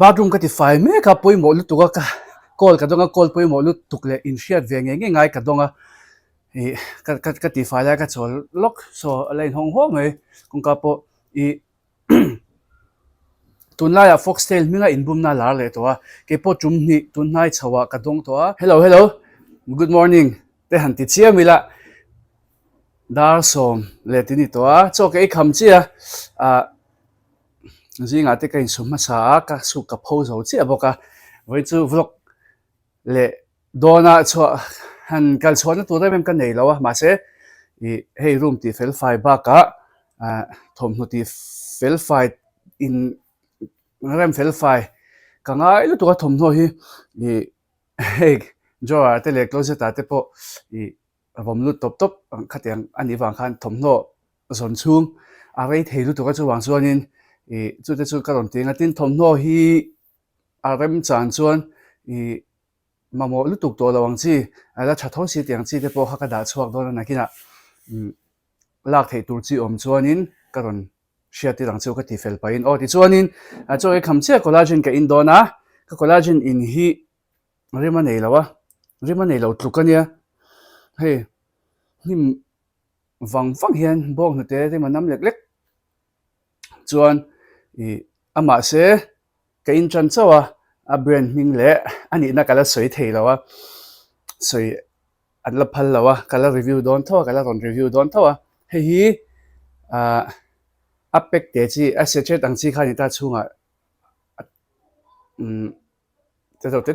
bathroom ka Tihfai me ka poi mo lu tuka ka call ka donga call poi mo lu tukle in share ve nge ngai ka donga i ka Tihfai la ka chol lok so alein hong hong me kung ka po i tunlaya Foxtale minga Inbumna lar le to a ke po chumni tunai chawa ka dong to a hello good morning te han ti chia mila dar som le tini to a cho ke kham chia a zinga te ka in suma sa ka su ka pho zo chia boka voi chu vlog le dona cho han kal chona tu da mem ka nei lawa ma se i hey room ti fel fai ba ka thom nu ti fel fai in rem fel fai ka ngai lu tu ka thom no hi i hey drawer te le closet ta te po i vom lu top khatiang ani wang khan thom no zon chung a rei thei lu tu ka chu wang chuanin i chu te chu ka ron tinga tin thom no hi a rem chan chuan i mamo lu tuk to lawang chi ala thatho si tiang chi te po ha ka da chuak don na kina lak thei tur chi om chuanin ka ron share ti rang chu ka ti fel pa in o ti chuanin a cho e kham che collagen ka in dona ka collagen in hi rima nei lo tlukania he nim wang hian bong nu te manam lek chuan i ama se ka in chan chawa a brand ning le ani na kala soi thei lawa soi adla phal lawa kala review don thawa kala ron review don thawa he hi apek te chi a sachet ang chi khani ta chunga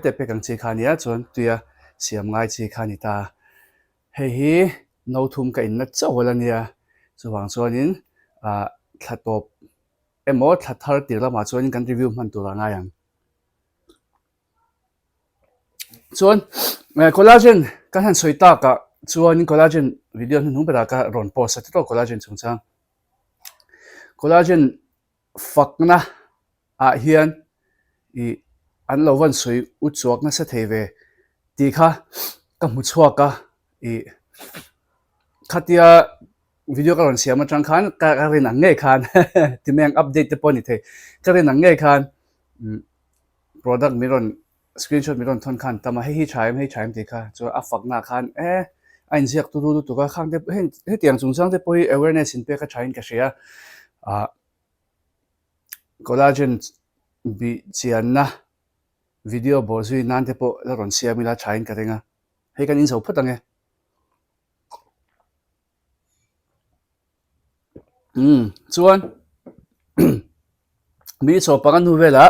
te pek ang chi khani a chuan tuya siam ngai chi khani ta he hi no thum ka in na chawalania chuwang chuanin thatop emo Thar tir lama chuanin kan review man tur anga yang chuan collagen kan han soita ka chuanin collagen video nu bera ka ron post at to collagen chungchang collagen fakna a hian i an lo wan soi u chuak na sa thei ve ti kha ka mu chhuak ka i khatia video ka ron siam atang khan ka rin ang ngai khan timeng update te poni the ka rin ang ngai khan product miron screenshot miron thon khan tama hei chaim ti kha cho a fakna khan ain ziak tu tu ka khang te he tiang chungchang te poi awareness in pe ka chain ka share collagen bi chianna video bozui nan te po la ron siamila chain ka renga hei kan in so phatange chuan mi cho pangan hu vela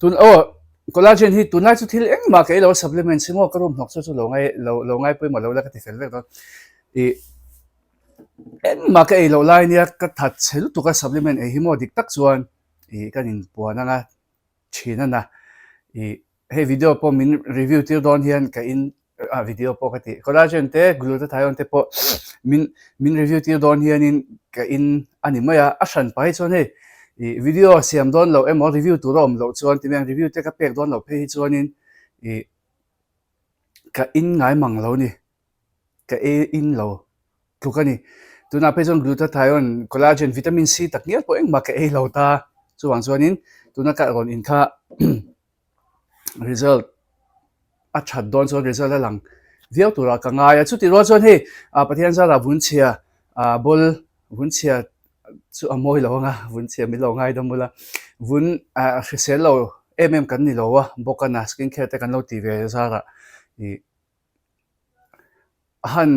tun collagen hi tunai chu thil eng ma ke lo supplement singo karum nok chu lo ngai poi ma lo la ka ti fel ve don i eng ma ke lo lai nia ka that chelu tu ka supplement e hi mo dik tak chuan i kan in puana nga thina na i he video po min review tir don hian ka in video po ka ti collagen te glutathione te po min review tir don hian in ka in ani maya a hran pai chuan he i video siam don lo emo review tu rom lo chuan timeng review te ka pek don lo phe hi chuanin i ka in ngai mang lo ni ka e in lo tukani tuna pe chon glutathione collagen vitamin C tak ngial po eng ma ka e lo ta chuwang chuanin tuna ka ron in kha result a chat don chuan result a lang viau tura ka ngai chu ti ro chuan he pathian za la bun chia bol bun chia chu amoi lo nga bun chia mi lo ngai dam mula bun hrisel lo kan ni lo wa bokana skincare te kan lo ti ve za ra i han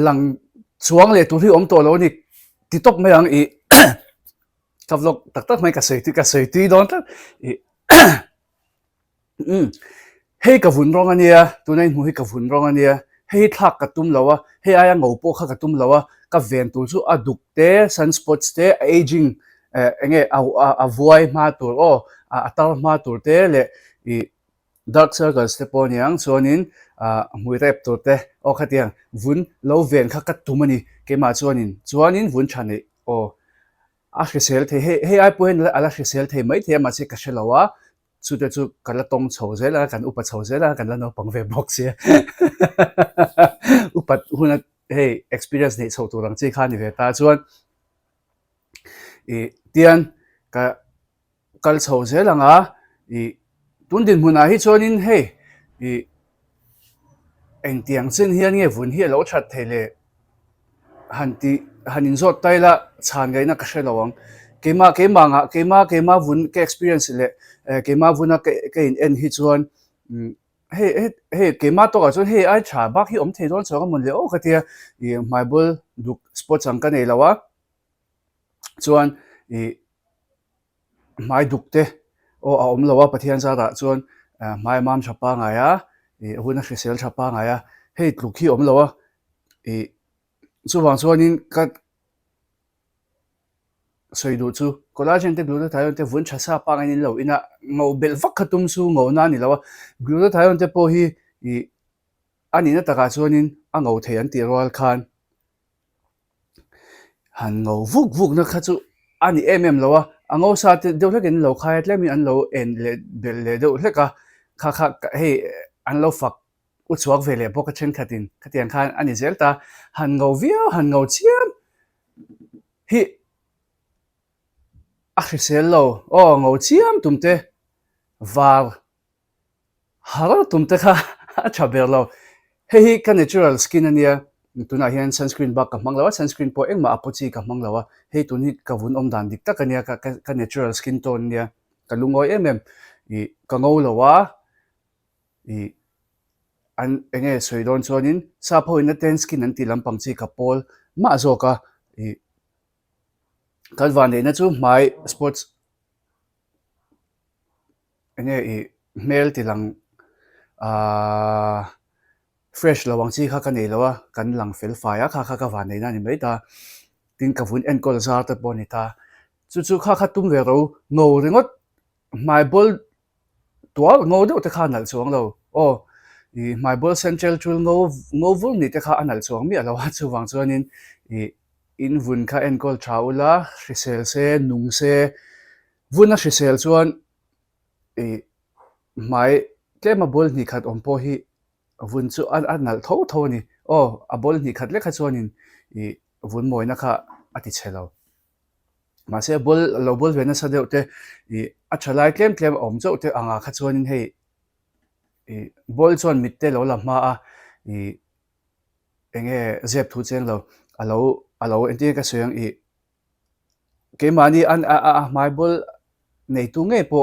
lang chuang le tu ri om to lo ni ti top mai ang i kavlok tak mai ka sei ti don ta i hei ka vun rong ania tunai mu hi ka vun rong ania hei thak ka tum lawa hei aya ngau po kha ka tum lawa ka ven tu chu aduk te sunspots te aging enge a vuai ma tur atar ma tur te le i dark circles te poniang chuanin mui rep tur te khatiang vun lo ven kha ka tumani ke ma chuanin vun thani a hrisel the hei ai poin ala hrisel the mai the ma che ka shelawa chu te chu kala tong chho zela kan upa chho zela kan la no pangve box ye upat huna hey experience nei chho turang chi khani ve ta chuan i tian ka kal chho ze langa I tundin huna hi chuanin hei I eng tiang chen hian nge vun hi lo that thele hanin zot taila chan gaina ka shelawang kema vun ke experience le kema vuna ke in en hi chuan hey kema to ka chuan hey ai tha bak hi om thei don chawng mun le o ka tia I my ball duk sports ang ka nei lawa chuan I mai dukte o a om lawa pathian za da chuan mai mam thapa nga ya huna hrisel thapa nga ya hei tluk hi om lawa chuwang chuanin ka soidu chu collagen te glutathione te vun thasa pang in lo ina ngo bel vak khatum su ngo na ni lawa glutathione te po hi ani na taka chuanin a ngo thei an ti rol khan han ngo vuk na kha chu ani lawa ango sa te deuh hlekin lo khai tlemi an lo en le bel le deuh hleka kha hei an lo fak u chuak vele bo ka chen khatin khatian khan ani zelta han ngo viau han ngo chiam hi a hrisel lo o ngo chiam tumte var har tumte kha a thaber lo hei ka natural skin ania tuna hian sunscreen bak ka manglawa sunscreen po engma apochi ka manglawa hei tuni ka vun om dan dik takania ka natural skin tone nia ka lungoi ka ngo lawa an enge soidon chuanin sa pho in ten skin an ti lampang chi ka pol ma zo ka kalwan na chu mai sports enge mel tilang fresh lawang chi kha ka nei lawa kan lang fel fa ya kha ka van nei na ni mai ta tin ka vun en kol zar ta pon ni ta chu kha tum ve ro ngo ringot my ball tual ngo de ta kha nal chuang lo o my ball central chul ngo vul ni ta kha anal chuang mi alawa chu wang chuanin in vun kha en kol traula hrisel se nung se vuna hrisel chuan mai tlema ball ni khat om po hi vun chu an nal tho ni o a ball ni khat le kha chuanin vun moi na kha ati chelo ma se ball ve na sa deuh te a thalai tlem om chau te anga kha chuanin hei ball chuan mit te lo la ma a enge zep thu cheng lo alo enti ka soyang ke mani an my ball nei tu nge po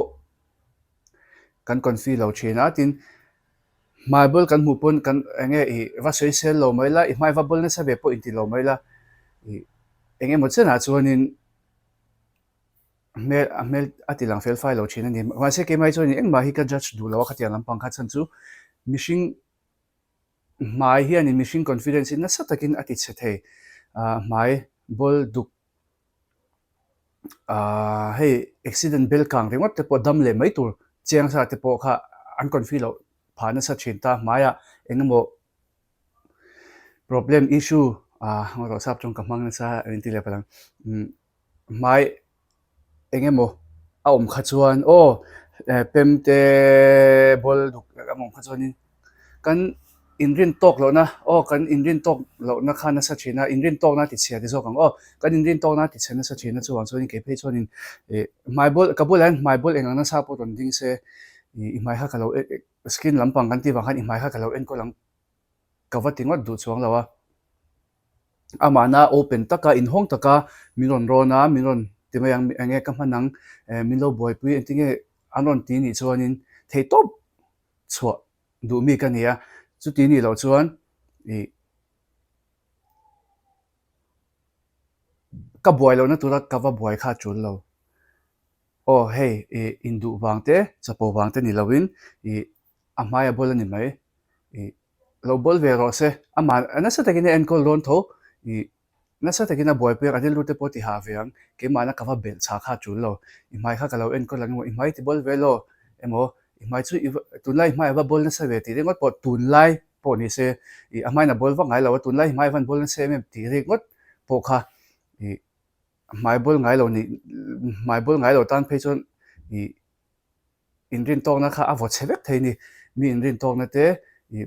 kan konfi lo china tin my ball kan mu pon kan enge va soi sel lo mai la mai va ball na sa ve po inti lo mai la enge mo chena chuanin mel atilang fel file lo china ni ma se ke mai chuanin eng ma hi ka judge du lo khatian lampang kha chan chu mishing mai hi ani mishing confidence in na sa takin ati che thei mai ball duk hei accident bel kang ringot te po dam le mai tur chiang sa te po kha an confuse lo phana sa chinta maya engmo problem issue ngoro sap chong kamang na sa enti le palang mai engemo om khachuan o pemte bol duk among khachuani kan inrin tok lo na kan inrin tok lo na khana sa china inrin tok na ti chia de zo kang kan inrin tok na ti chena sa china chuang chuan ke pe chuan in my ball kabulan my ball engang na sa po ton ding se I mai ha kalo skin lampang kan ti wang kan I mai ha kalo en ko lang kavatingot du chuang lawa amana open taka in hong taka minon rona minon timayang ange kamanang milo boy pui entinge anon ti ni chuanin thei top chhuah du mi kania chu ti ni lo chuan ka boy lo na tura kava boy kha chul lo hey indu wangte chapo wangte ni lawin amaya bol ani mai lo bol ve ro se ama anasa takine enkol ron tho nasa takina boy pe adil rute poti ha veang ke mana kava bel cha kha chul lo imai kha kalo enkol lang imai ti bol velo emo imai chu tunlai mai va bol na sa ve ti rengot po tunlai po ni se amai na bol va ngai lo tunlai mai van bol na se mem ti rengot po kha mai bol ngai lo ni mai bol ngai lo tan pe chon inrin tong na kha avot chevek thei ni mi inrin tong na te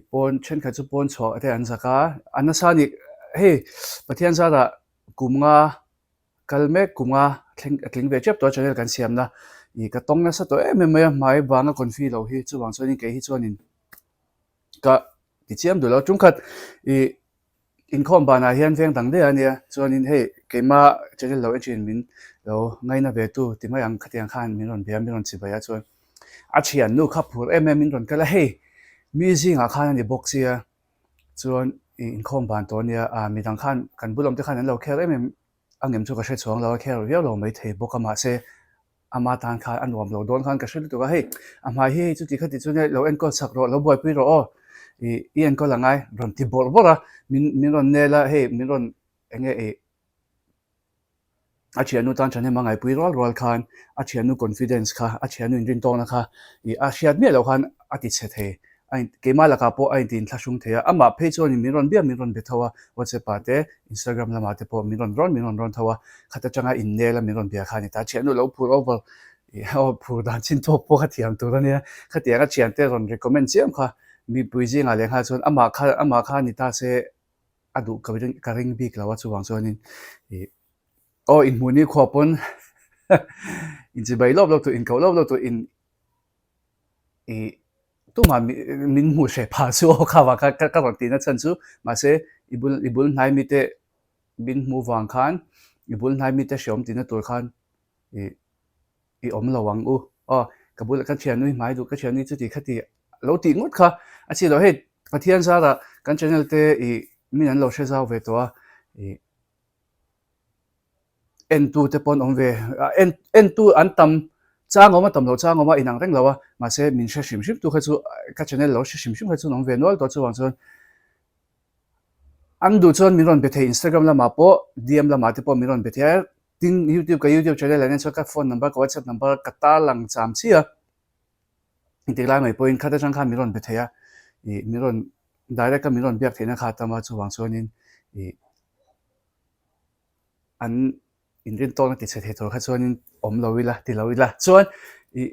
pon chen kha chu pon chho ate an zaka anasa ni hey pathian zara kumnga kalme kumnga tling ve chep to channel kan siam na อีกระต้องนะสัตัวไม่หมายบางคนฟีเราฮีจู่วางส่วนนี้เกยฮีส่วนนี้ก็ติดเชื่อมดูแล้วจุงขัดอีอินคอมบานาเฮียนเฟียงต่างเดียเนี่ยส่วนนี้เฮ้เกมาจะได้เราเอจินมินเราไงนะเบตูที่ไม่ยังขัดยังขันมินรอนเบียมินรอนสิบายส่วนอาเชียนนู่ขับพูดมินรอนก็เลยเฮ้มีสิ่งอาคารในบ็อกเซียส่วนอินคอมบานตัวเนี่ยมีทางขันกันบุลมที่ขันนั้นเราแค่อังเงิมชุกกระเช็ดสองเราแค่เราเรียกเราไม่เทบกมาเซอามาทางขันอันรวมเราโดนขันกระเช็ดตัวก็เฮ้อามาเฮ้จุดที่ขัดที่ส่วนเนี่ยเราก็สักรถเราบ่อยพี่รออีอันก็ละไงรอนที่บอลบ่ละมินรอนเนี่ยละเฮ้มินรอนเงี้ยอาเชียนุตันฉันเนี่ยมังไงปุยรัลคันอาเชียนุคอนฟิเดนซ์ค่ะอาเชียนุอินรินโตนะคะอาเชียนเมียเราคันอาทิตย์เสถียไอ้เกมาละกับพอไอ้ดินทัชชุงเทียอามาเพจนี่มีรอนเบียมีรอนเบทัววันเสาร์เตะอินสตาแกรมละมาเตะพอมีรอนทัวขัดจังไงอินเนละมีรอนเบียคันนี่ตาเชียนุเราพูดoverพูดดันชินโตพอขัดเทียมตัวเนี่ยขัดเทียก็เชียนเตะรอน recommend เสียมค่ะมีปุยจิงอะไรค่ะส่วนอามาคันนี่ตาเสอดูการิงบิกแล้วว่าส่วนส่วนนี้อินมูนี่ขวบปนอินจะไปรอบเราตัวอินเขารอบเราตัวอินตัวมันมินมูเชพาสูข้าวก็รอนตีนัดสันสูมาเสอิบุลนายมิเตบินมูวังคันอิบุลนายมิเตชมตีนัดตัวคันอมระวังกับบุลกันเชียนุ้ยหมายดูกันเชียนุ้ยจุดที่ขัดที่เราตีงดค่ะอาชีพเราเห็ดประเทศซาละกันเชนเตมินันเราเชื่อใจเวตัวN2 te pon on ve N2 an tam chang oma tam lo chang oma inang reng lawa ma se min sha shim tu khachu ka channel lo shim khachu nong ve nol to chuang chon an du chon min ron be the Instagram la ma po DM la ma te po min ron be the tin YouTube channel ane so ka phone number ka WhatsApp number ka ta lang cham chia inte lai mai point khata chang kha min ron be the ya min ron direct ka min ron biak thena kha ta ma chuang chonin anอินรินโตนติดเสถียรตัวข้าส่วนเราวิละติเราวิละส่วน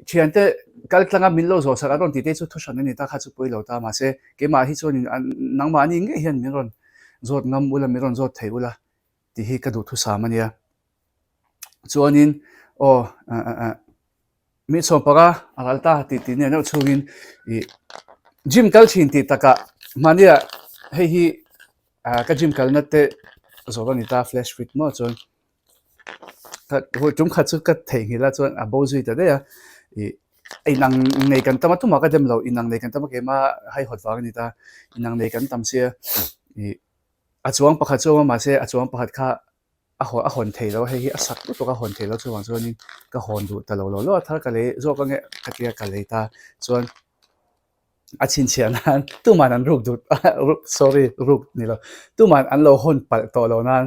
เชียนเตการตั้งมิลโลโซสักอารมณ์ติดที่สุดทุกชั้นนี่ตาข้าสุดไปเราตามาเสเกมาที่ส่วนนังมานี่เงี้ยเห็นมิรอนจดงำบุละมิรอนจดเทบุละที่ให้กระดูกทุสามันเนี่ยส่วนนี้มิสโซปะกะอะไรตาติดเนี่ยเนี่ยช่วงนี้จิมคัลชินติดตะกะมันเนี่ยให้ก็จิมคัลนั่นเตจดนี่ตาแฟลชฟิตมั้งส่วนถ้าหัวจุ่มขัดสุดก็เถียงแล้วส่วนบ่าวสุดแต่เดียไอ้นางในกันตั้มตุ้มมาก็เดิมเราไอ้นางในกันตั้มเกี่ยมาให้หดฟังนี่ตาไอ้นางในกันตั้มเสียอาจวงประคัดช่วงมาเสียอาจวงประคัดข้าหอนเทแล้วให้สักตัวก็หอนเทแล้วช่วงส่วนนี้ก็หอนดูแต่เราถ้ากันเลยโจก็เงี้ยก็เกี่ยกันเลยตาส่วนอาชินเชียนั้นตุ้มมันอันรูปดูsorry รูปนี่เราตุ้มมันอันเราหอนปัดตัวเรานั้น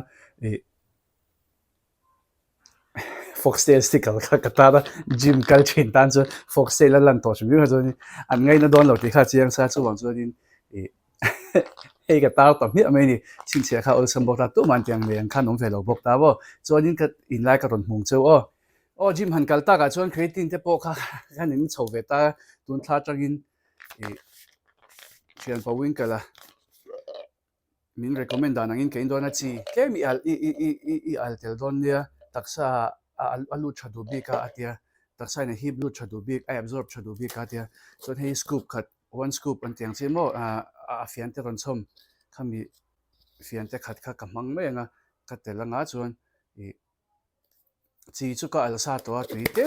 Foxtale sticker ka tara gym kal chin tan chu Foxtale lan to chmi ha choni an ngai na don lo ti kha chiang sa chu wang chuanin ei ka tar to mi amai ni chin che kha ol sam bok ta tu man tiang le khan ong ve lo bok ta bo chuanin ka in lai ka ron mung cheu gym han kal ta ka chuan creatine te po kha kan in chho ve ta tun thla tangin chian pa wing kala min recommend dan angin kein don a chi kemi al tel don nia taksa alu chadu bika atia taksa na hib lu chadu bik I absorb chadu bika atia so hey scoop cut one scoop an tiang chemo fiante ron som khami fiante khat kha kamang me nga katela nga chuan chi chu ka al sa to tui te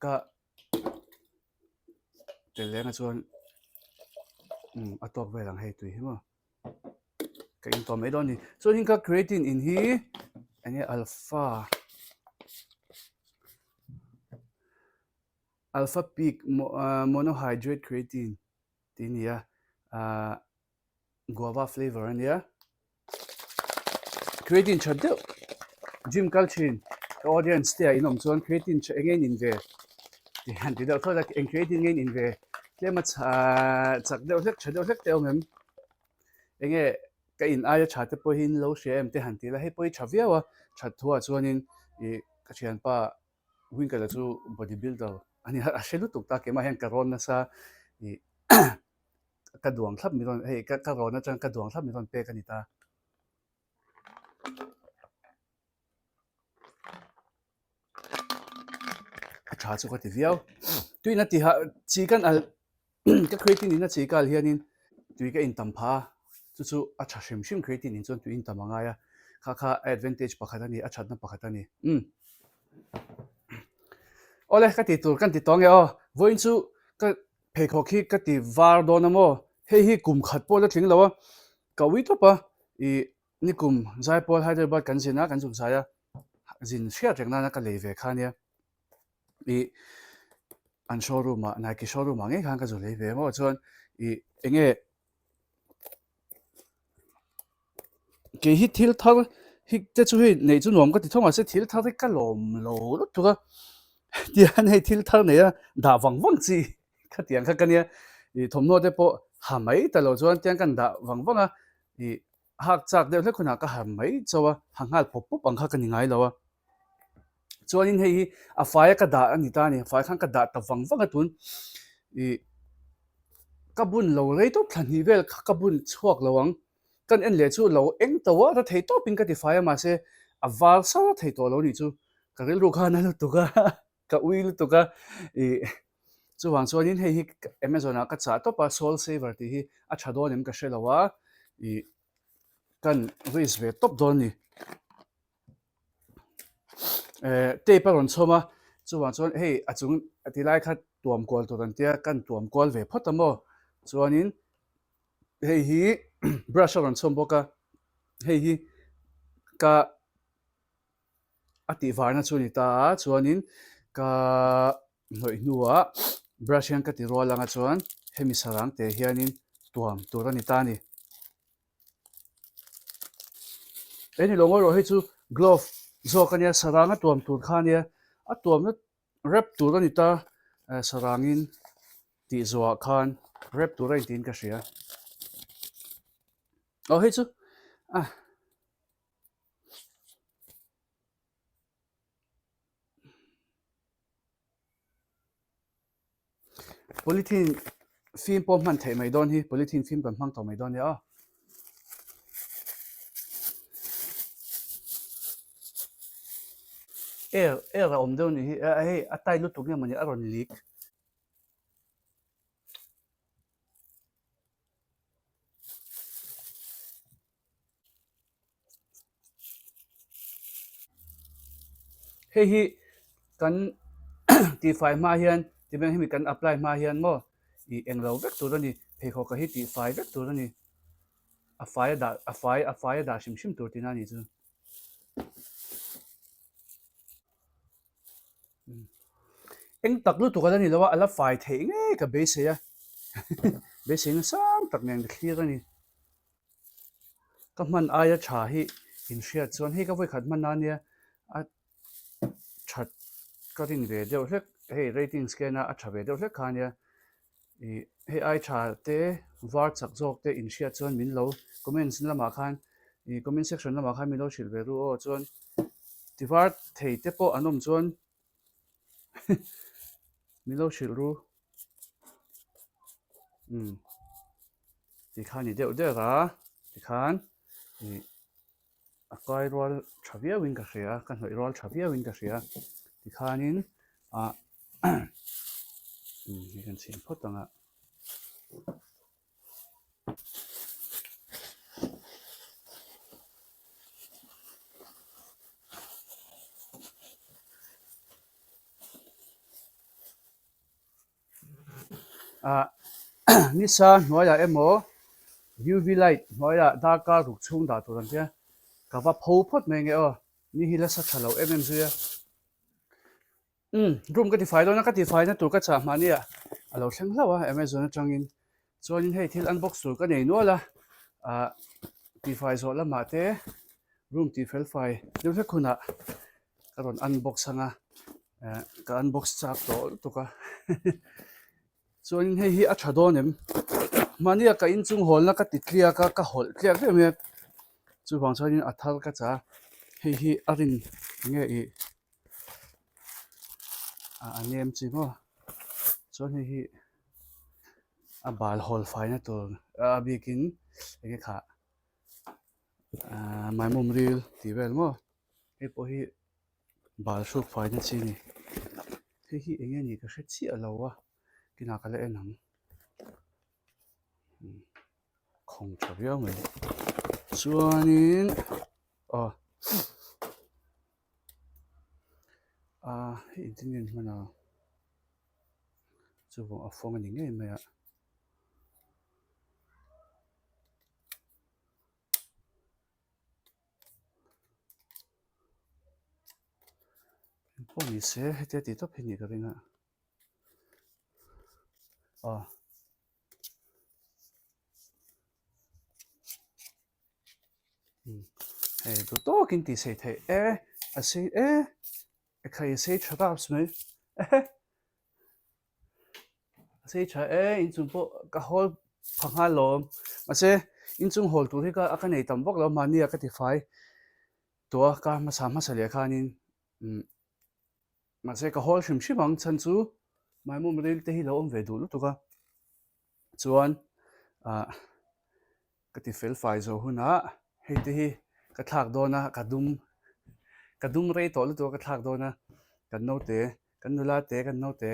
ka telenga chuan atok ve lang hei tui himo ka in to me don ni so hin ka creatine in hi ani alpha peak monohydrate creatine tinia guava flavor ania creatine chadde gym culture audience te inom chuan creatine again in ve ti han ti da thoda creatine again in ve tlema chak deuh hlek chadeuh hlek te omem enge ka in aya chate po hin lo shem te han ti la he poi chaviawa chathua chuanin ka chian pa wing kala chu bodybuilder ani a shelu tuk ta ke ma hen karon na sa ka duang thlap mi ron hei ka ron na chang ka duang thlap mi ron pe kanita tha chu ka ti viau tuina ti ha chi kan al ka creating in a chi kal hianin tui ka in tam pha chu chu a tha hrim hrim creating in chon tui in tam anga ya kha advantage pakhat ani a thatna pakhat ani ole ka ti tur kan ti tong ya voin chu ka phekho khi ka ti var don amo hi kum khat po la thling lawa ka wi to pa I ni kum zai pol hyderabad kan sina kan chung saya zin shia rengna na ka leve khania I an showroom ma Nike showroom ange khan ka zo leve mo chon I enge ke hi thil thar hi te chu hi nei chu nom ka ti thonga se thil thar ka lom lo lo tu ka ti an hei thil thar nei a da wang wang chi ka tiang kha kania I thomno te po ha mai ta lo chuan tiang kan da wang wanga I hak chak de le khuna ka ha mai chawa hangal pop pop ang kha ka ni ngai lawa chuan in hei a fai ka da ani ta ni fai khan ka da ta wang wanga tun I ka bun lo rei to thlan hi vel ka bun chuak lawang kan en le chu lo eng tawa ta thei to pin ka ti fai ma se a wal sa thei to lo ni chu ka rel ru khan na tu ka ka uil tu ka I chu wang chuan in hei hi amazon a ka cha to pa soul saver ti hi a thado nem ka shelawa I kan ris ve top don ni te pa ron choma chu wang chuan hei a chung ti lai kha tuam kol to ran tia kan tuam kol ve photamo chuan in hei hi brush ron chom boka hei hi ka ati varna chu ni ta chuan in ka noi nuwa brush yang ka ti ro langa chuan hemi sarang te hianin tuam turani ta ni eni longo ro hi chu glove zo kania saranga tuam tur khania a tuam na rep turani ta sarangin ti zo khan rep turai tin ka sia hi chu polythene film pom man thei mai don hi polythene film kan hmang to mai don ya air om don ni hei atai lu tu nge mani aron leak hei hi kan Tihfai ma hian ti beng hemi kan apply ma hian mo I englo vek tur ani phekho ka hi Tihfai vek tur ani a fai da shim shim tur tin ani chu eng tak lu tu ka ni lawa ala fai thei nge ka be se ya be se na sam tak neng clear ani ka man aya tha hi in shia chuan hi ka voi khat man na nia a that ka ring ve deuh hlek hei rating scanner a tha ve deuh hlek khania I hei ai tha te var chak jok te in shia chuan min lo comments lama khan I comment section lama khan min lo shil ve ru o chuan ti var thei te po anom chuan min lo shil ru ti khan ni deuh deuh ra ti khan I a kai rol thavia win ka hria kan hnoi rol thavia win ka hria ti khanin a ni kan chin photanga ni sa hnuaia emaw UV light hnuaia dark ruk chhung da turan tia kava pho phot mai nge o ni hi la sa thalo zuya room ka ti fai na ka ti fai na tur ka cha mania alo thleng hlawa amazon atangin chuanin hei thil unbox tur ka nei nuala ti fai zo lama te room ti fel fai deu hle khuna ka ron unbox anga ka unbox chak to ka chuanin hei hi a thadonem mania ka in chung hol na ka ti clear ka hol clear ve me chu bang chuanin a thal ka cha hei hi arin nge I anem chi mo chuan hei hi a bal hol fai na tur a bikin enge kha mai mum ril ti vel mo hei po hi bal shuk fai na chi ni hei hi enge ni ka hre chi alo wa kina ka le enang khong thawiao mai chuanin hei intinin hmana chu a phong ani ngei mai a pawni se hete ti top hini ka ringa hei tu to kin ti sei thei a sei khai sei thata smai sei tha in chung po ka hol phanga lom ase in chung hol tu hi ka aka nei tam bok lo mani ka Tihfai to ka ma sa ma sa le khanin ma se ka hol shim shimang chan chu mai mum ril te hi lo om ve du lu tu ka chuan ka ti fel fai zo huna hei te hi ka thak dona ka dum rei to lu tu ka thak dona kan no te kan nula te kan no te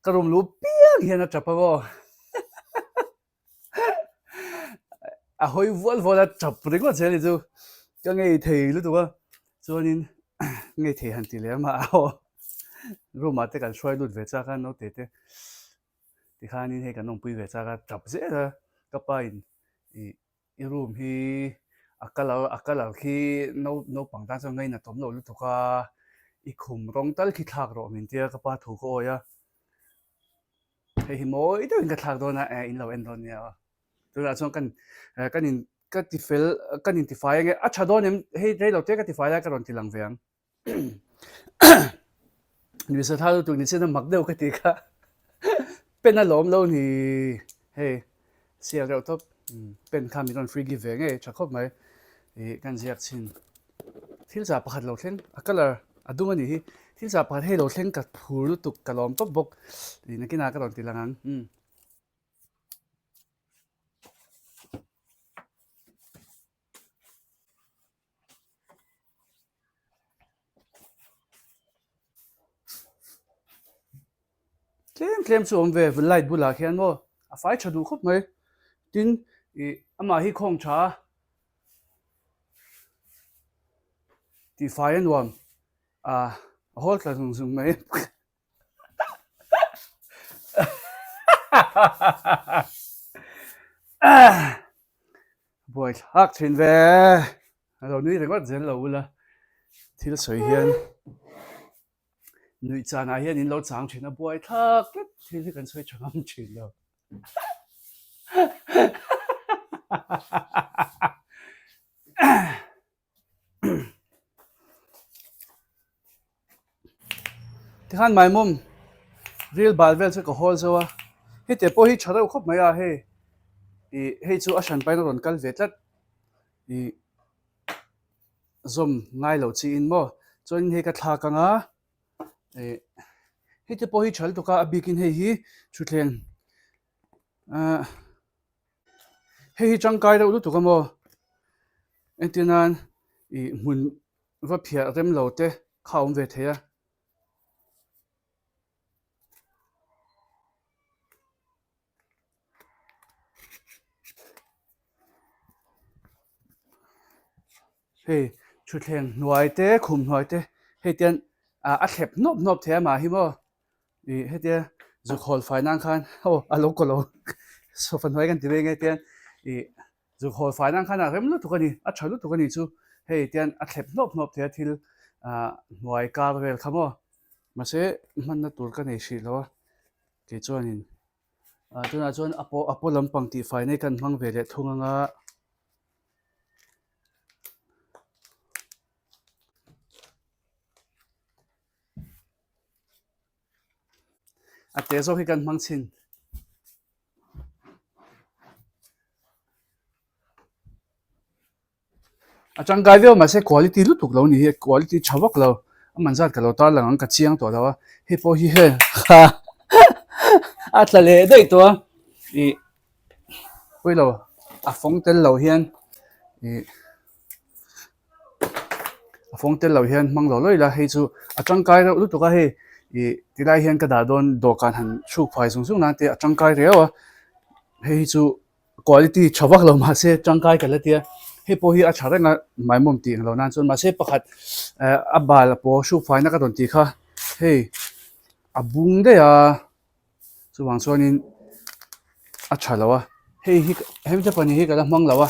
ka rum lu piang hian a chapago a hoi vol a chap ringo cheli chu ka ngei thei lu tu ka chuanin ngei thei han ti le ma a ho ruma te kan shoi lut ve cha kan no te te ti khanin hei kan nong pui ve cha ka chap ze ka pa in i room hi akalar khi no pangtan cho ngai na tom lo lu tu ka i khum rong tal khi thak ro min tia ka pa thu ko ya hei hi moi to in ka thak do na in lo en don ya tu la chong kan in ka ti fel kan in Tihfai nge a chha do nem hei rei lo te ka Tihfai la ka ron ti lang veang ni sa tha tu ni se na mak deu ka ti ka pen a lom lo ni hei sia ro top pen kha mi ron free give nge cha khop mai kan ziak chin thil za pakhat lo thleng a color adum ani hi thil za pakhat hei lo thleng ka phur lu tuk kalom top bok ni na kina ka ron ti langang tlem chu om ve light bula khian mo a fai chadu khop mai tin ama hi khong tha Tihfai an wam hol tla zung mai boy hak thin ve alo nui rengot zen lo la thil soi hian nui chana hian in lo chang thina boy thak thil kan soi changam thin lo ti khan mai mum real balvel chu ka hol zo a hi te po hi chhara khop mai a hei chu a shan pai ron kal ve tlat zom ngai lo chi in mo chuan hei ka thla ka nga hei te po hi chhal tu ka a bikin hei hi thuthleng hei hi changkai ro lu tu ka mo entinan mun va phia rem lo te khaum ve theya hei thuthleng nuai te khum nuai te hei tian a thlep nop the ma hi mo hei te zu khol fai nang khan alo ko lo so fan hoi kan ti ve nge tian zu khol fai nang khan a rem lu tu ka ni a thalu tu ka ni chu hei tian a thlep nop the thil nuai kar vel khamo ma se man na tur ka nei shi lo ke chuanin tuna chuan apo lampang Tihfai nei kan hmang ve le thunganga a te zo hi kan hmang chin a changkai veo ma se quality lu tuk lo ni hi quality chawak lo a manzat ka lo tar lang ka chiang to dawa hi po hi he kha a tla le dei to pui lo a Foxtale lo hian a Foxtale lo hian hmang lo loi la hei chu a changkai ro lu tuka hei tilai hian ka da don dokan han Chhuah sung na te atangkai rewa hei chu quality chawak lo ma se tangkai ka latia hei po hi a thare nga maimom ti lo nan chon ma se pakhat a bal po Chhuah na ka don ti kha hei abung de ya chuwang chuanin a thalawa hei hi hem te pani hi kala mang lawa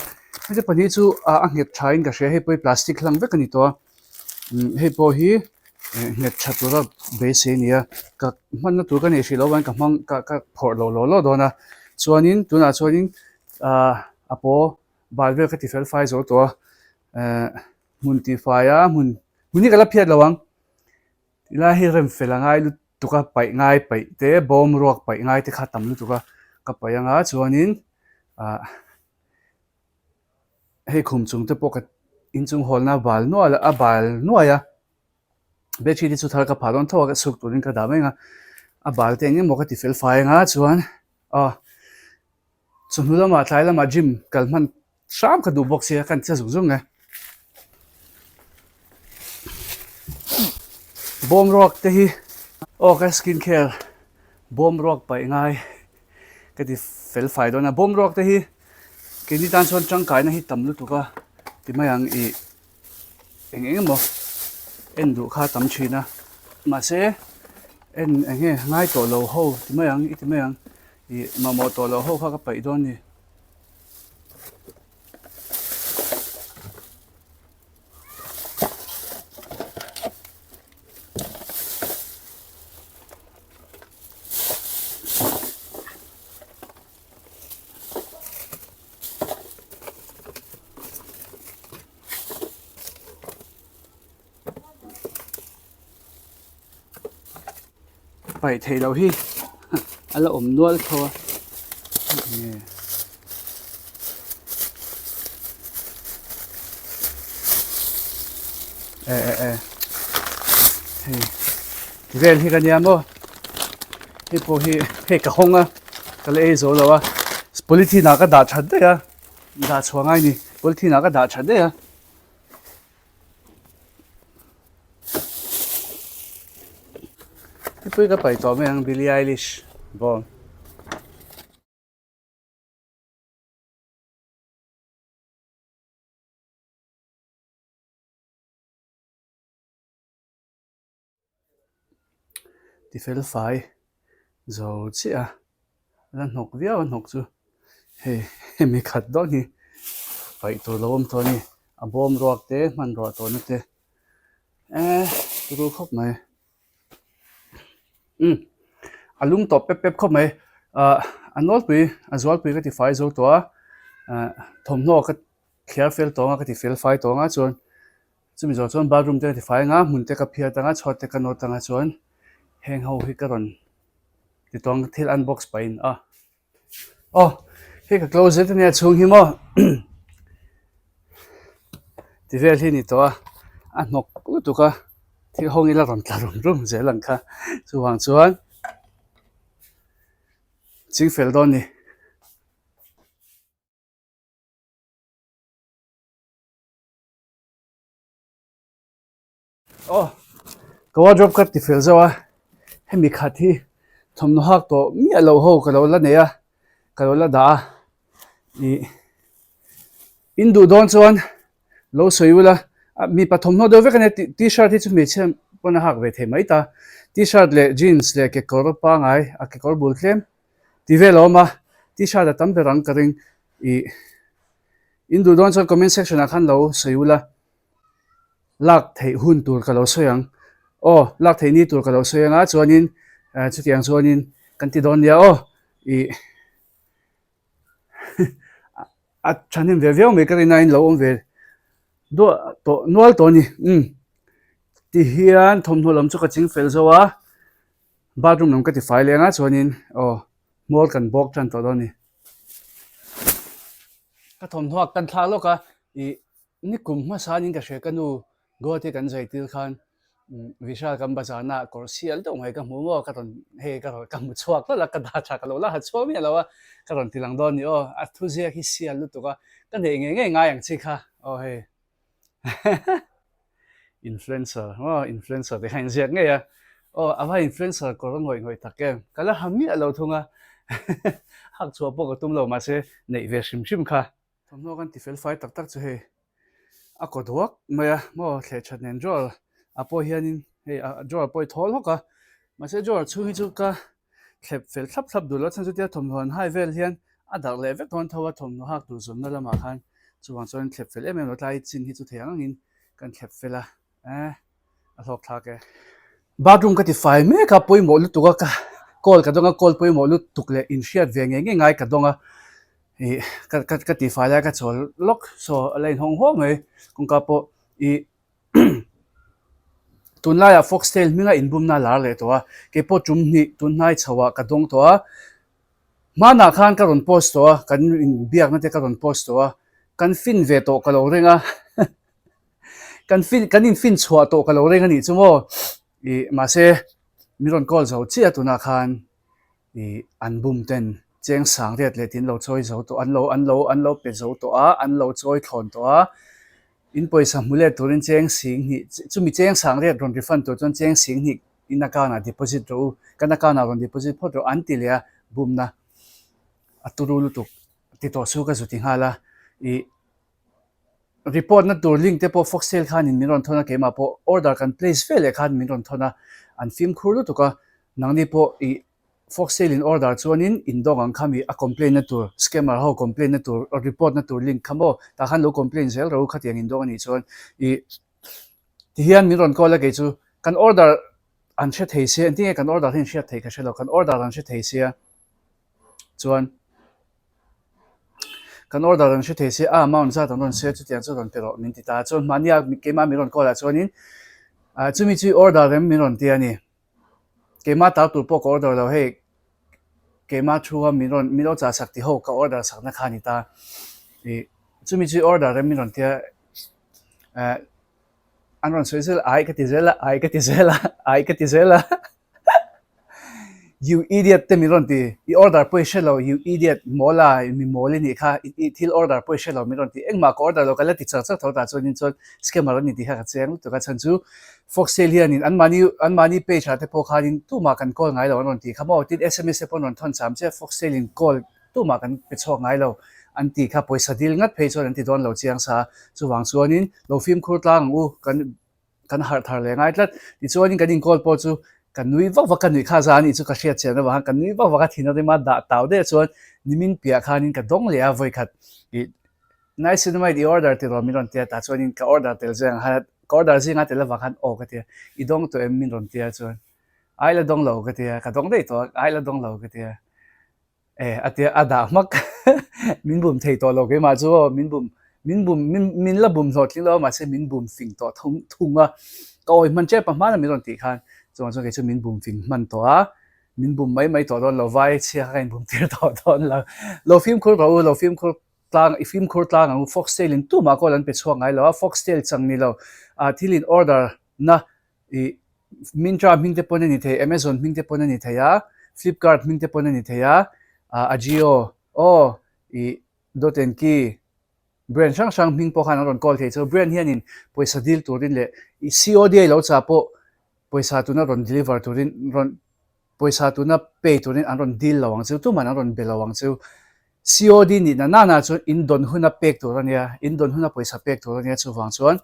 hei te pani chu a nget thain ka hre hei poi plastic hlang vek ani to hei po hi nget thatura be se nia ka man na tur ka ne hri lo wan ka mang ka phor lo do na chuanin tuna chuanin apo balvel ka ti fel fai zo to mun Tihfai a muni kala phiat lawang ila hi rem felangai lu tuka pai ngai pai te bom ruak pai ngai te khatam lu tuka ka pai anga chuanin hei khum chung te poka in chung hol na bal no ala abal no ya be chi di chu thar ka phadon thaw ka suk turin ka da mai nga abal te nge mo ka ti fel fai nga chuan chunula ma thlai lama gym kalman sham ka du box ya kan cha zung nge bom rock te hi ka skincare bom rock pai ngai ka ti fel fai do na bom rock te hi ke ni tan chon chang kai na hi tam lu tu ka ti mayang eng mo en du kha tam china ma se en enge ngai to lo ho ti mayang ma mo to lo ho kha ka pai do ni pai thei lo hi ala om nual thawa nge hei vel hi kan ya mo hi po hi he ka honga ka le zo lo wa polythene ka da that de ya da chhuangai ni polythene ka da that de ya pui ka pai to me ang Billie Eilish bon ti fel fai zo chi a lan nok via nok chu he mi khat do ni pai to lom to ni a bom roak te man ro to na te ru khop mai alung to pep khop mai anol pui azwal pui ka ti fai zo to Thamwhnaw ka khia fel to nga ka ti fel fai to nga chon chumi zo chon bathroom te ti fai nga mun te ka phia ta nga chhot te ka no ta nga chon heng ho hi ka ron ti tong thil unbox pain he ka closet ne chung hi mo ti vel hi ni to nok tu ka thi hong ila ron tla rum je lang kha chuwang chuan ching fel don ni ka wardrobe ka ti fel zawa hemi khat hi Thamwhnaw hak to mi alo ho ka lo la ne ya ka lo la da in du don chuan lo soiula mi pa Thamwhnaw do vekane t-shirt hi chu me chem pona hak ve the mai ta t-shirt le jeans le ke kor pa ngai a ke kor bul klem ti ve lo ma t-shirt a tam be rang ka ring in du don chuan comment section a khan lo soiula lak thei hun tur ka lo soyang lak thei ni tur ka lo soyanga chuanin chutiang chuanin kan ti don ya a chanin ve veo me ka rin nine lo om ve do to nual to ni ti hian Thamwhnaw lam chu ka ching fel zowa bathroom lam ka ti fai lenga chuanin mol kan bok than to do ni ka Thamwhnaw kan thla lo ka ni kum ma sa nin ka hre kanu go te kan zai til khan vishal kam bazar na kor sial dong hai ka mu mo ka ton he ka mu chuak la ka da tha ka lo la ha chuak mi lawa ka ron tilang don ni a thu zia hi sial lu to ka kan he nge nga yang chi kha he influencer influencer de hain ziak nge ya oh ava influencer ko ngoi ngoi takem kala hammi alo thunga hak chua po tum lo ma se nei ve shim shim kha thomno kan ti fel fai tak tak chu he a ko duak maya mo the chat nen jol apo hianin he jol poi thol hoka ma se jol chu hi chu ka khep fel thap thap du lo chan chu tia thom hon hai vel hian a dak le ve ton thawa thom no hak tu zum na lama khan chuwang chuan khep fel em lo tlai chin hi chu theang in kan khep fela a thok thla ke bathroom ka ti fai me ka poi mo lu tu ka call ka donga call poi mo lu tukle in shiat ve nge nge ngai ka donga i ka ti fai la ka chol lok so alein hong ho me kung ka po i tunlaya Foxtale minga Inbumna lar le to ke po chumni tunai Chhuah ka dong to mana khan ka ron post to kan in biak na te ka ron post to kan fin ve to ka lo renga kan in fin chhuah to ka lo renga ni chumo i ma se miron call zo chia tuna khan i anbum ten cheng sang riat le tin lo choi zo to an lo pe zo to an lo choi thon to in poisa mule turin cheng sing ni chumi cheng sang riat ron refund to chon cheng sing ni in account deposit ro kan account ron deposit photo antilia bumna aturulu tuk ti to su ka zuti hala i report na tur link te po Foxtale khan in miron thona ke ma po order kan place vele khan miron thona an film khurlu to ka nangni po i Foxtale in order chuanin indong ang khami a complaint na tur scammer ho complaint na tur report na tur link khamo ta khan lo complaint zel ro khatiang indong ani chuan i hian miron ko la ke chu kan order an she thei se anti kan order hin she thei ka shelo kan order an she thei se chuan kan order an she thei se amount za don se chu tiang chu don pero min ti ta chuan mania ke ma miron ko la chuanin chumi chu order rem miron ti ani ke ma ta tu po order lo he ke ma Chhuah miron cha sakti ho ka order sakna khani ta e chumi chu order rem miron tia anron soisel ai ka ti zela you idiot te miron ti I order po shelo you idiot mola mi moli ni kha I thil order po shelo miron ti engma ko order lo kala ti cha cha thota chuan in chon scammer ni ti ha ka cheng to ka chan chu Foxtale hian in an mani page ha te po khan in tu ma kan call ngai lo ron ti khamo tin sms te pon ron thon cham che Foxtale in call tu ma kan pe chok ngai lo an ti kha poisa dil ngat phe chon an ti don lo chiang sa chu wang chuan in lo film khur tlang u kan har thar le ngai tlat ti chuan in kan in call po chu kan nui vak kan nui kha za ni chu ka hriat chen wa kan nui vak ka thina de ma da taw de chuan nimin pia khan in ka dong le a voi khat I nice cinema the order te ro miron tia ta chuan in ka order tel jang ha ka order zinga tel wa khan o ka tia I dong to em miron tia chuan ai la dong lo ka tia ka dong dei to ai la dong lo ka tia atia ada mak min bum thei to lo ke ma chu min la bum thot lo ma se min bum fing to thunga ka oi man che pa ma na miron ti khan chuan chu ke chu min bum fing man to min bum mai to don lo vai chia ka in bum tir to don lo film khur lo film khur tlang I film khur tlang ang Foxtale in tu ma ko lan pe chuang ngai lo Foxtale chang ni lo thilin order na I Mintra ming te pon ni the Amazon ming te pon ni the ya Flipkart ming te pon ni the ya Ajio I DOT&KEY brand sang ming po khan ron call the so brand hianin poisa deal turin le I COD lo cha po poisa tu na ron deliver turin ron poisa tu na pay turin an ron deal lawang chu tu man ron belawang chu COD ni na chu in don huna pek to ania in don huna poisa pek to ania chu wang chuan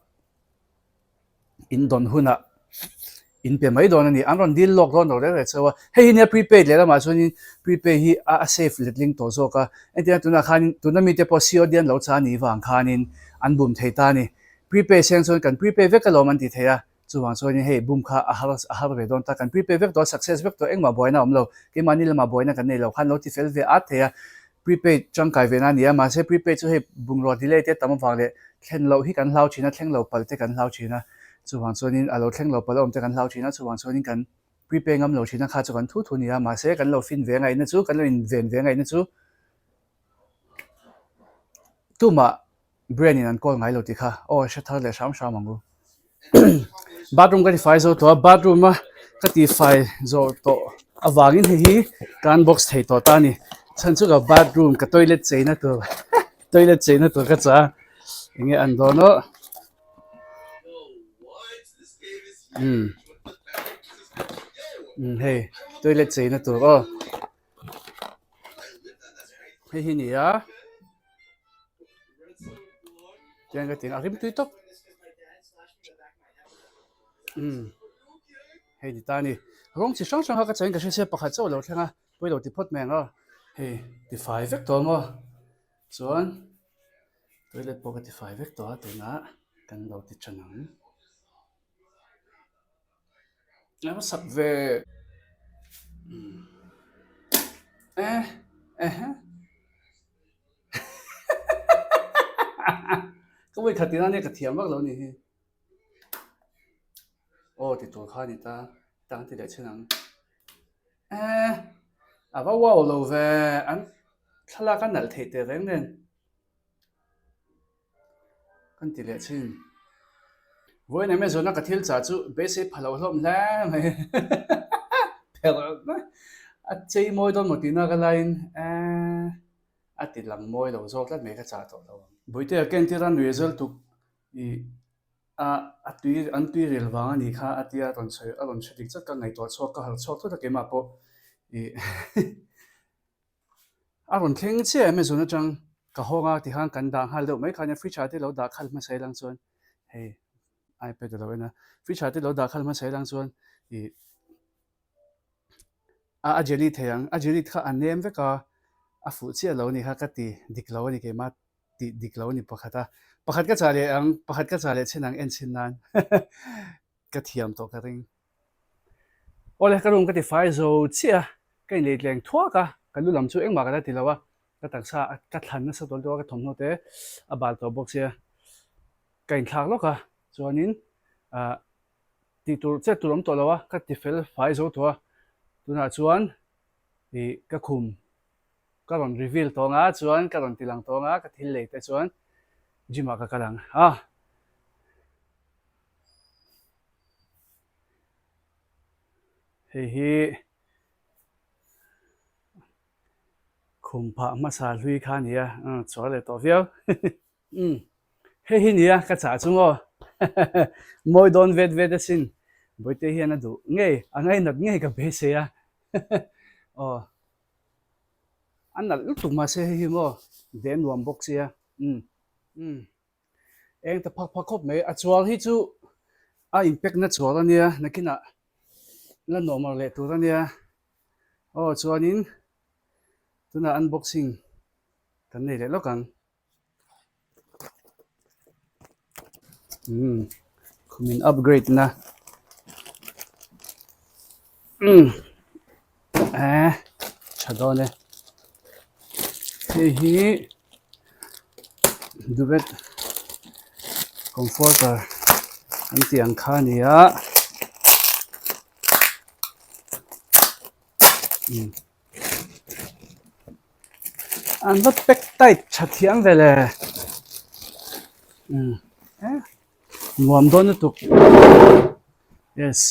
in don huna in pe mai don ani an ron deal lock ron re chawa hei ni prepaid le ma chuan in prepaid hi a safe let link to zo ka entia tu na khan tu na mi te po COD an lo cha ni wang khanin an bum thei ta ni prepaid seng chuan kan prepaid ve ka lo man ti theya chuwang chuan in hei bum kha a har ve don ta kan prepaid vek to success vek to engma boina omlo ke mani lama boina kan nei lo khan lo ti fel ve a theya prepaid chang kai ve na ni ma se prepaid chu hei bum ro delay te tam wang le thlen lo hi kan hlau china thleng lo pal te kan hlau china chuwang chuan in alo thleng lo pal om te kan hlau china chuwang chuan in kan prepaid ngam lo china kha chu kan thu ni ma se kan lo fin ve ngai na chu kan lo in ven ve ngai na chu tu ma brand in an call ngai lo ti kha she thar le sham mangu bathroom ka Tihfai zo to bathroom ma ka Tihfai zo to awangin hi kan box thei to ta ni chan chu ka bathroom ka toilet cheina to ka cha inge an do no hey toilet chei na tur oh hei hi ni a tiang ka ting arim tui tok hei ni ta ni rong chi sang sang ha ka chen ka se pakhat chaw lo thlenga poi lo ti phot meng a hei ti fai vek to mo chuan toilet pawh ti fai vek to a tuna kan lo ti chanang lama sak ve eh eh có mấy khát tiền này cái thiam mắc lâu nè ô thì tuổi khai nè ta tăng thì để chơi nắng à à vào wow lâu về anh thà là cái nợ thiệt tiền đấy nên cái thì để chơi với này mấy giờ nó cái thiếu trả chú bé sẽ phải lâu lắm nè mày phải à chơi môi đó một tí nó cái line à thì làm môi lâu rồi cái mấy cái trả tổ đâu buổi tối cái thì ra nuôi rồi tụ tuy an tuy rel wang ani kha atia ton chhe alon chhe dik chak ka ngai to chok ka hal chok to ke ma po i aron theng che me zona chang ka honga ti hang kan dang hal do mai khanya free chat lo da khal ma sai lang chon hey ipad lo na free chat lo da khal ma sai lang chon i a jeli theyang a jeli kha anem ve ka a fu che lo ni ha ka ti dik lo ni ke ma ti dik lo ni pakhata pakhat ka chale ang pakhat ka chale chenang en chin nan ka thiam to ka ring ole ka rum ka ti fai zo chia kai le leng thua ka kan lu lam chu eng ma ka ti lawa ka tak sa ka thlan na sa tol do ka thom no te a bal to box ya kain thak lo ka chuanin a ti tur che turam to lawa ka ti fel fai zo to tuna chuan i ka khum ka ron reveal to nga chuan ka ron tilang to nga ka thil le te chuan jima ka kalang hei hi khum pha ma sa hlui kha nia chaw le to viau hei hi nia ka cha chungo moi don vet vet sin boite hian adu ngei angai nat ngei ka be se ya oh anal lutuk ma se hi mo den nuam box ya eng ta phak phak khop me a chual hi chu a impact na chual ania nakina la normal le tur ania oh chuanin tuna unboxing kan nei le lo kan khumin upgrade na chadone hei hi duvet comforter an tiang kha nia an va pek tight thathiang vele nuam don tu yes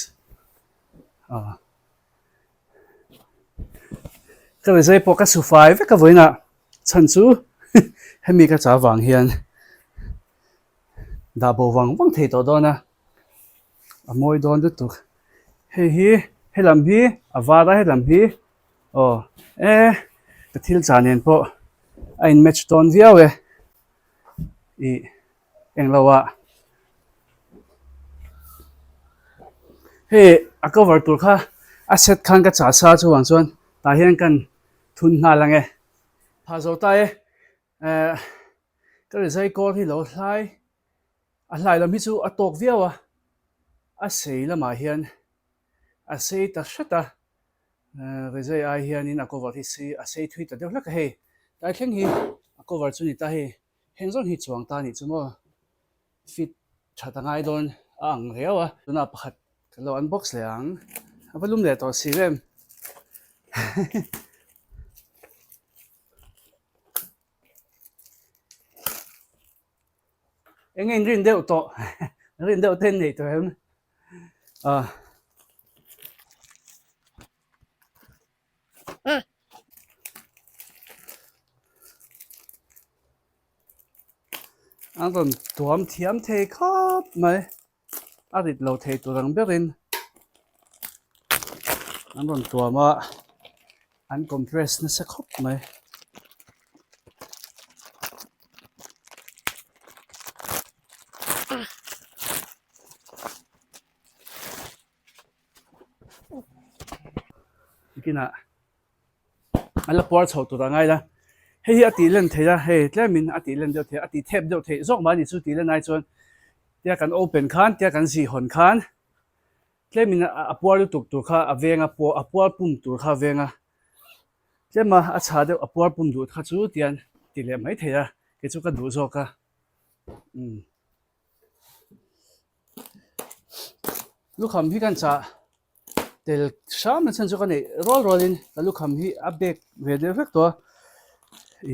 cái này dây po cái số phai với cái với nè chân chú hay mi cái chả vàng hiền đa bộ vàng vàng thấy to đó nè môi đón được tục hay hi hay làm hi vada hay làm hi cái thil trả nên po anh match ton viao ấy anh lâu à hey cover tur kha asset khan ka cha sa chu wang chuan ta hian kan thun na lang e pha zo ta e ka resai kor hi lo hlai a hlai lam hi chu a tok viawa a sei lama hian a sei ta shata resai ai hian in a cover hi si a sei thui ta deuh hlak he ta thleng hi a cover chu ni ta he heng zon hi chuang ta ni chu mo fit thatangai don ang rewa tuna pakhat lo unbox leang abalum le to SERUM engin rin deuh to rin deuh ten nei to hem an ron tuam thiam thei khop mai a rit lo thei turang berin an ron tua ma an compress na sa khop mai kina ala por chho tu rangai la hei ati len theya hei tlemin ati len deuh the ati thep deuh the zok ma ni chu ti len ai chuan tia kan open khan tia kan si hon khan tlemin a por tuk tur kha avenga po a por pum tur kha venga tlema a cha deuh a por pum du kha chu tian ti le mai theya ke chu ka du zoka lukham hi kan cha tel sham na chan chu kan nei rolin ka lukham hi a bek ve de vek to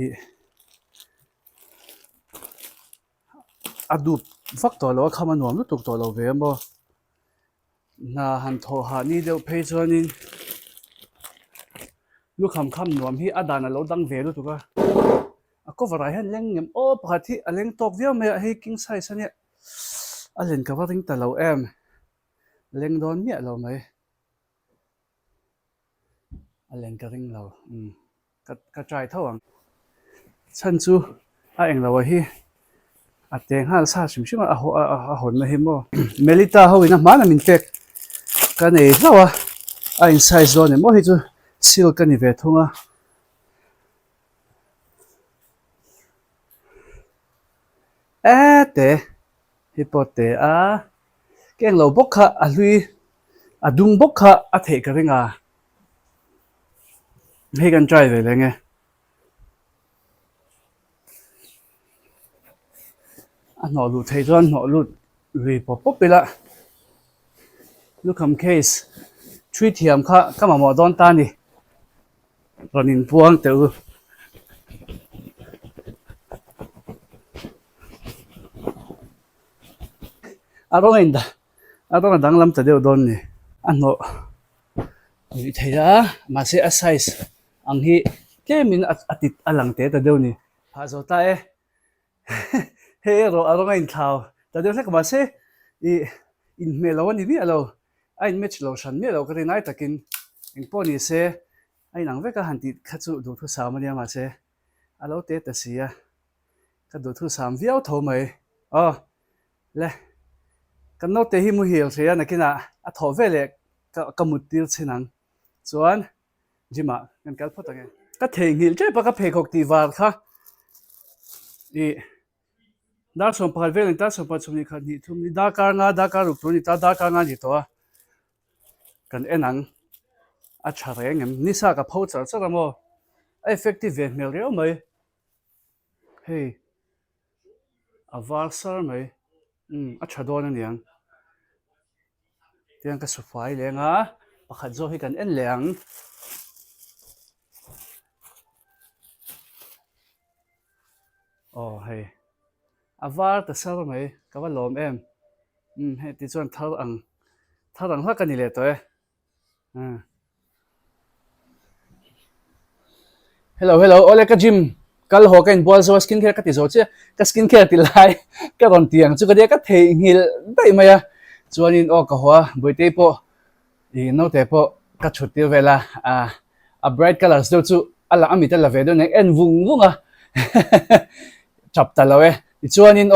i adu vak to lo khama nuam lu tuk to lo ve mo na han tho ha ni deuh phei chuanin lukham kham nuam hi adana lo dang ve lu tuka a cover ai han leng ngem o pakhat hi a leng tok viau me hi king size ania a len covering ta lo em leng don mi lo mai a len ka ring lo ka try thawang chan chu a eng lo hi a teng hal sa sim sim a hon na hi mo melita ho ina mana min tek ka nei lawa a in size don mo hi chu silk ka ni ve thunga te hipote a keng lo bokha a hlui a dung bokha a the ka ringa hei kan try ve lenge a no lu thei chuan no lu ri pop pop pila lukham case three thiam kha kama mo don ta ni ronin puang teu arong inda arong dang lam ta deu don ni ano ni theya ma se a size ang hi kemin atit alang te ta deu ni pha zo ta e he ro arong in thau ta deu hlek ma se i in me lo ni vi alo ai match lo shan me lo ka ri nai takin eng poni se ai nang veka han ti khachu du thu sa ma nia ma se alo te ta sia ka du thu sam viau tho mai le kan no te hi mu hil thea nakina a tho vele ka mutil chinang chuan jima kan kal phot ange ka theng hil che pa ka phe khok ti war kha i dar som par velen ta som pa chumi kha ni thum ni da kar ruk tu ni ta da kar nga ni to kan enang a thareng em nisa ka phau char char mo effective ve mel reu mai hey a var sar mai a thadon aniang tiang ka sufai lenga pakhat zo hi kan en leng hey avar ta sar mai ka wa lom em he ti chuan thar ang ha kan ni le to e hello ole ka gym kal ho kan bol zo skincare ka ti zo che ka skincare ti lai ka ron tiang chu ka de ka thei ngil dai maya chuanin ka hwa boite po i no te po ka chuti vela a bright colors do chu ala ami ta la ve do ne en vunga chap ta lawe i chuanin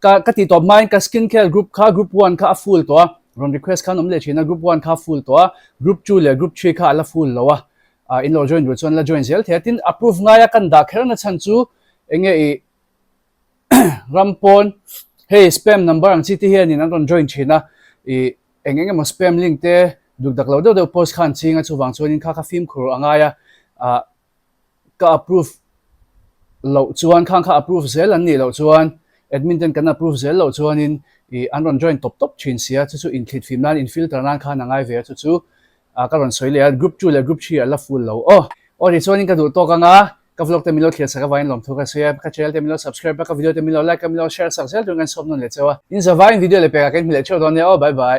ka ti top mind ka skincare group kha group 1 kha full to ron request khan om le china group 1 kha full to group 2 le group 3 kha ala full lawa in lo join ru chuan la join zel the tin approve nga ya kan da kher na chan chu enge i rampon hey spam number ang chi ti hian in an ron join china i engenge mo spam link te duk dak lo do post khan chinga chuwang chuanin kha film khur anga ya ka approve lo chuan khang kha approve zel an ni lo chuan admin ten kan approve zel lo chuanin i an ron join top chin sia chu in thlit film nan in filter nan kha nangai ve chu ka ron soile group 2 le group 3 ala full lo ri chuanin ka du to ka nga ka vlog te milo khia saka vain lom thu ka share ka channel te milo subscribe ka video te milo like ka milo share sak zel tu ngan som non le chewa in za vain video le pe ka ken mile chho don ne bye bye